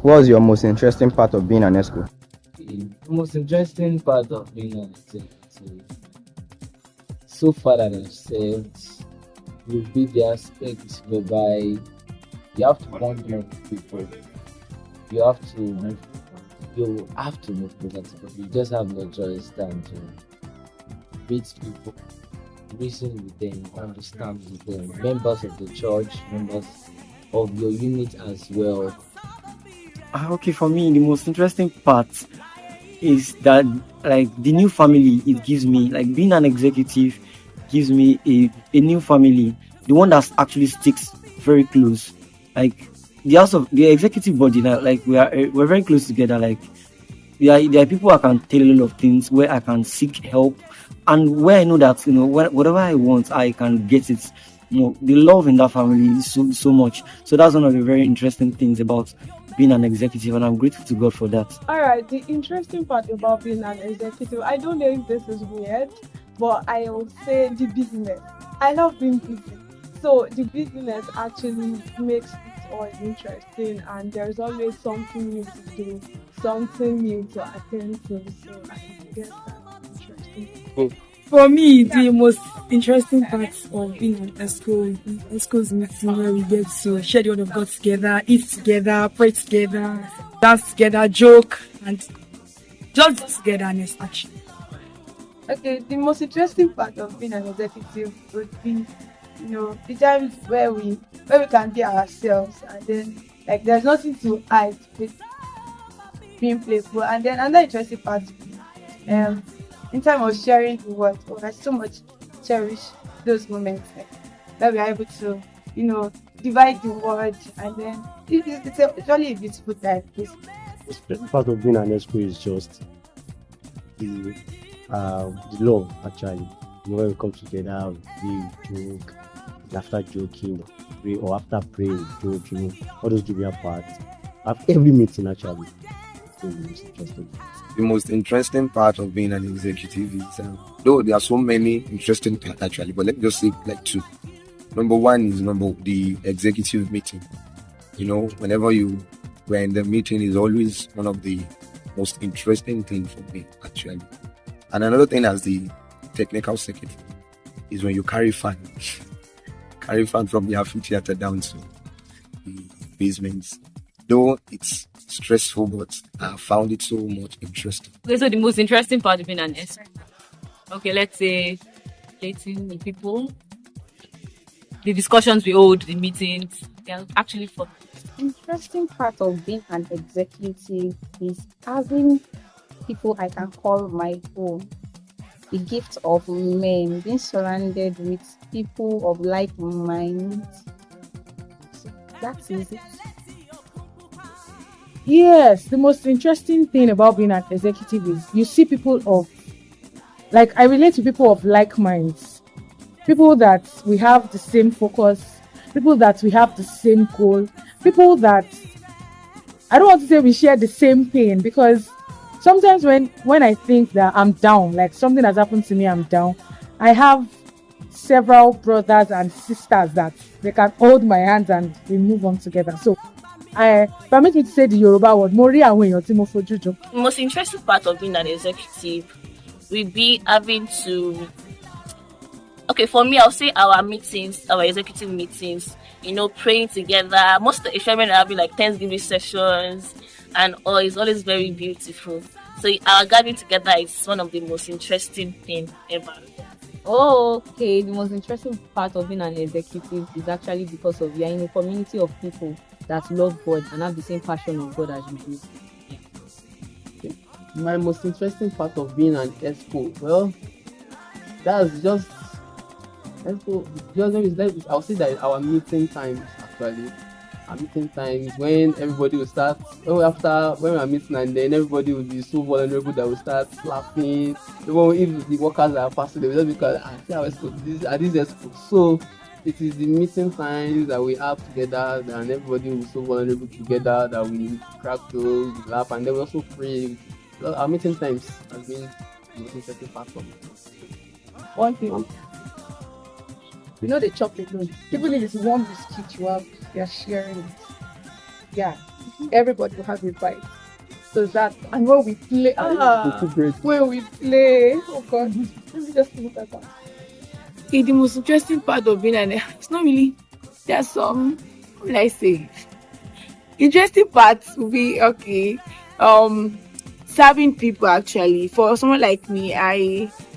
What was your most interesting part of being an ESCO? The most interesting part of being an executive, so far that I've said, will be the aspect whereby you have to bond with people. You have to move. You have to move closer to people. You just have no choice than to meet people, reason with them, understand with them. Members of the church, members of your unit as well. Okay, for me, the most interesting part is that like the new family it gives me, like being an executive gives me a new family, the one that actually sticks very close. Like the house of the executive body, like we're very close together. Like there are people I can tell a lot of things, where I can seek help, and where I know that whatever I want I can get it. The love in that family is so much. So that's one of the very interesting things about being an executive, and I'm grateful to God for that. All right, the interesting part about being an executive, I don't know if this is weird, but I will say the business. I love being busy. So the business actually makes it all interesting, and there's always something new to do, something new to attend to. So I guess that's interesting. For me, the most interesting part of being an ESCO's meeting, where we get to share the word of God together, eat together, pray together, dance together, joke, and just do togetherness actually. Okay, the most interesting part of being an executive would be, the times where we can be ourselves, and then like there's nothing to hide with being playful. And then another interesting part, in time of sharing the word, I so much cherish those moments, like, where we are able to, divide the word, and then it's really a beautiful time. Part of being an ESCO is just the love, actually. When we come together, we joke, and after joking, pray, or after praying, joke, all those trivial parts. After every meeting, actually, it's the most interesting. The most interesting part of being an executive is, though there are so many interesting parts actually, but let me just say like two. Number one is the executive meeting. Whenever you were in the meeting is always one of the most interesting things for me actually. And another thing as the technical secretary is when you carry fan from the amphitheater down to the basements. Though it's stressful, but I found it so much interesting. Okay, so the most interesting part of being an ESCO. Okay, let's say relating with people, the discussions we hold, the meetings, they're actually fun. Interesting part of being an executive is having people I can call my own. The gift of men, being surrounded with people of like mind. So that is it. Yes, the most interesting thing about being an executive is you see people I relate to people of like minds, people that we have the same focus, people that we have the same goal, people that, I don't want to say we share the same pain, because sometimes when I think that I'm down, like something has happened to me, I'm down, I have several brothers and sisters that they can hold my hands and we move on together. So permit me to say the Yoruba word. The most interesting part of being an executive will be having to. Okay, for me, I'll say our meetings, our executive meetings. Praying together. Most of the when having like Thanksgiving sessions, and all is always very beautiful. So our gathering together is one of the most interesting things ever. Okay, the most interesting part of being an executive is actually because of you're in a community of people that love God and have the same passion of God as you do. Okay. My most interesting part of being an ESCO, well, that's just ESCO. I'll say that our meeting times actually. Our meeting times when everybody will start when we are meeting, and then everybody will be so vulnerable that we start laughing. Even if the workers are passing, they will just because these ESCO. So it is the meeting times that we have together, and everybody will be so vulnerable together that we crack jokes, we laugh, and then we also pray. Our meeting times has been the most interesting part for me. One thing, the chop alone. Even if it's one biscuit you are sharing it. yeah, everybody will have a vibe. So that, and when we play, when we play, oh God, let me just look at that. Okay, the most interesting part of being an it's not really there's some what will I say interesting parts will be okay. Serving people actually for someone like me,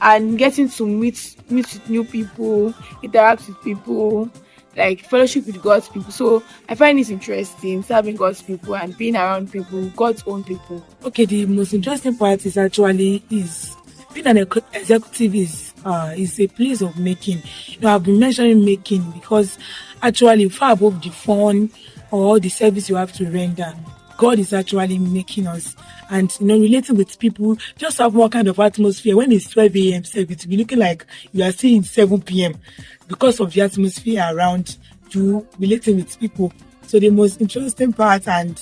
I'm getting to meet with new people, interact with people, like fellowship with God's people. So I find it interesting serving God's people and being around people, God's own people. Okay, the most interesting part is actually is being an executive is a place of making. I've been mentioning making because actually far above the fun or the service you have to render, God is actually making us. And relating with people, just have one kind of atmosphere. When it's 12 a.m. service, will be looking like you are seeing 7 p.m. because of the atmosphere around you, relating with people. So the most interesting part and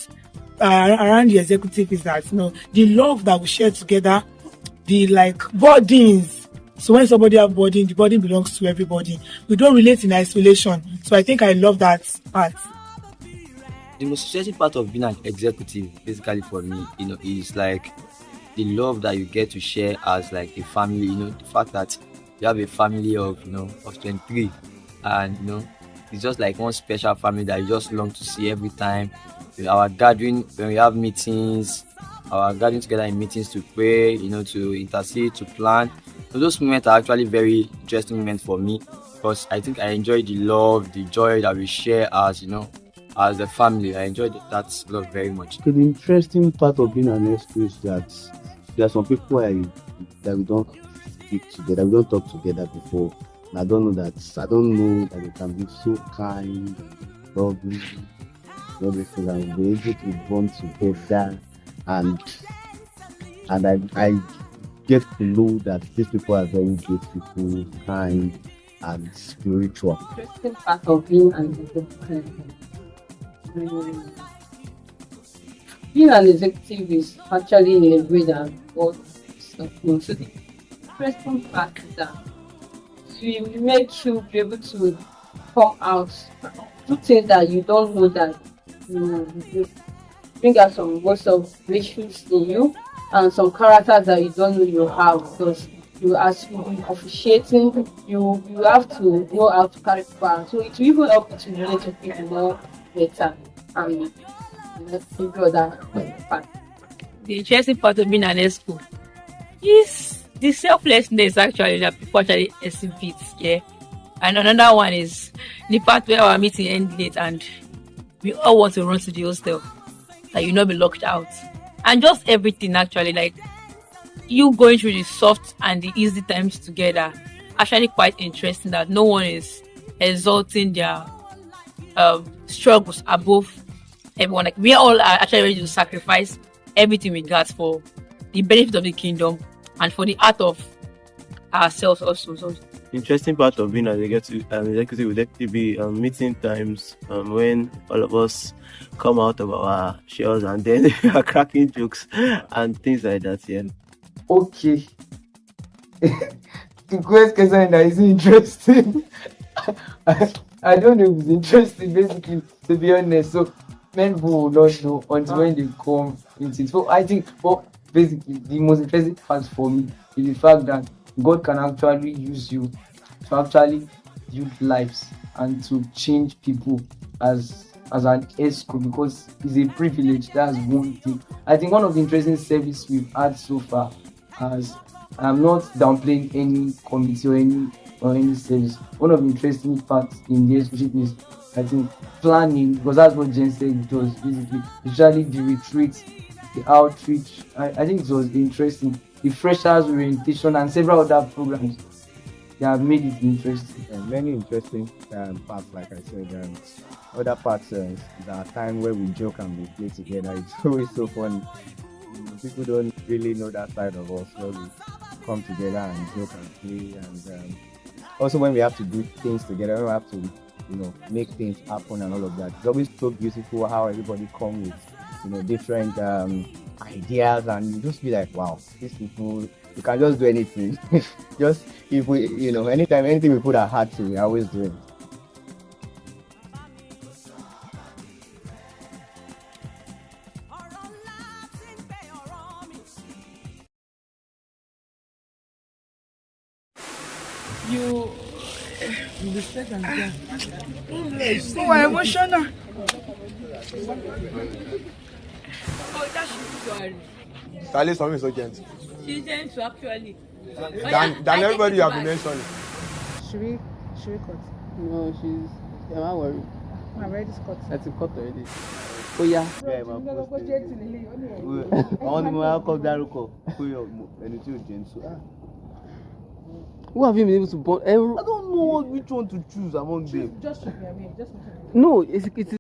around the executive is that the love that we share together, the burdens. So when somebody has burden, the burden belongs to everybody. We don't relate in isolation. So I think I love that part. The most interesting part of being an executive, basically for me, is like the love that you get to share as like a family. The fact that you have a family of 23, and it's just like one special family that you just long to see every time. Our gathering, when we have meetings, our gathering together in meetings to pray, to intercede, to plan. So those moments are actually very interesting moments for me because I think I enjoy the love, the joy that we share as a family. I enjoyed that love very much. Okay, the interesting part of being an exco is that there are some people that we don't speak together, we don't talk together before. And I don't know that they can be so kind, lovely, wonderful, and be able to bond together. And I get to know that these people are very good people, kind and spiritual. Interesting part of being an executive. Being an executive is actually in a way that God is not. So the interesting part is that we make you be able to come out, do things that you don't know that you bring out some words of virtues in you and some characters that you don't know you have, because as you be officiating, you have to know how to carry power. So it will even help you to relate to people more better and figure that part. The interesting part of being an exco is the selflessness actually that people actually exhibit, yeah. And another one is the part where our meeting ends late and we all want to run to the hostel, that you not be locked out. And just everything actually, like you going through the soft and the easy times together, actually quite interesting that no one is exalting their struggles above everyone. Like we all are actually ready to sacrifice everything we got for the benefit of the kingdom and for the art of ourselves also. So interesting part of being an executive would actually be meeting times when all of us come out of our shells and then we are cracking jokes and things like that. Yeah. Okay. The question that is interesting. I don't know if it's interesting, basically, to be honest. So men who will not know until when they come into it. So I think, basically, the most interesting part for me is the fact that God can actually use you to actually build lives and to change people as an ESCO, because it's a privilege. That's one thing. I think one of the interesting services we've had so far, as I'm not downplaying any committee or any service. One of the interesting parts in the ESCO is, I think, planning, because that's what Jen said it was basically, especially the retreats, the outreach. I think it was interesting. The freshers orientation and several other programs, they have made it interesting. Many interesting parts, like I said. Other parts is our time where we joke and we play together. It's always so fun. People don't really know that side of us where we come together and joke and play. And also when we have to do things together, when we have to make things happen and all of that. It's always so beautiful how everybody comes with different ideas, and you just be like, wow, these people, you can just do anything. Just if we anytime anything we put our heart to, we always do it. You the second time. Oh, I'm emotional. Oh, that's sorry. Sally, something is so gentle. She's gentle actually. Than everybody you have been mentioning. Should we cut? No, she's. Am I worried? I'm ready to cut. That's a cut already. Oh yeah. Yeah, my post. Àwọn ni mo máa kọ́ dárúkọ pé ẹni tí ò jẹ́ nsọ. Who have you been able to bond? I don't know which one to choose among them. Just shoot me. Just No, it's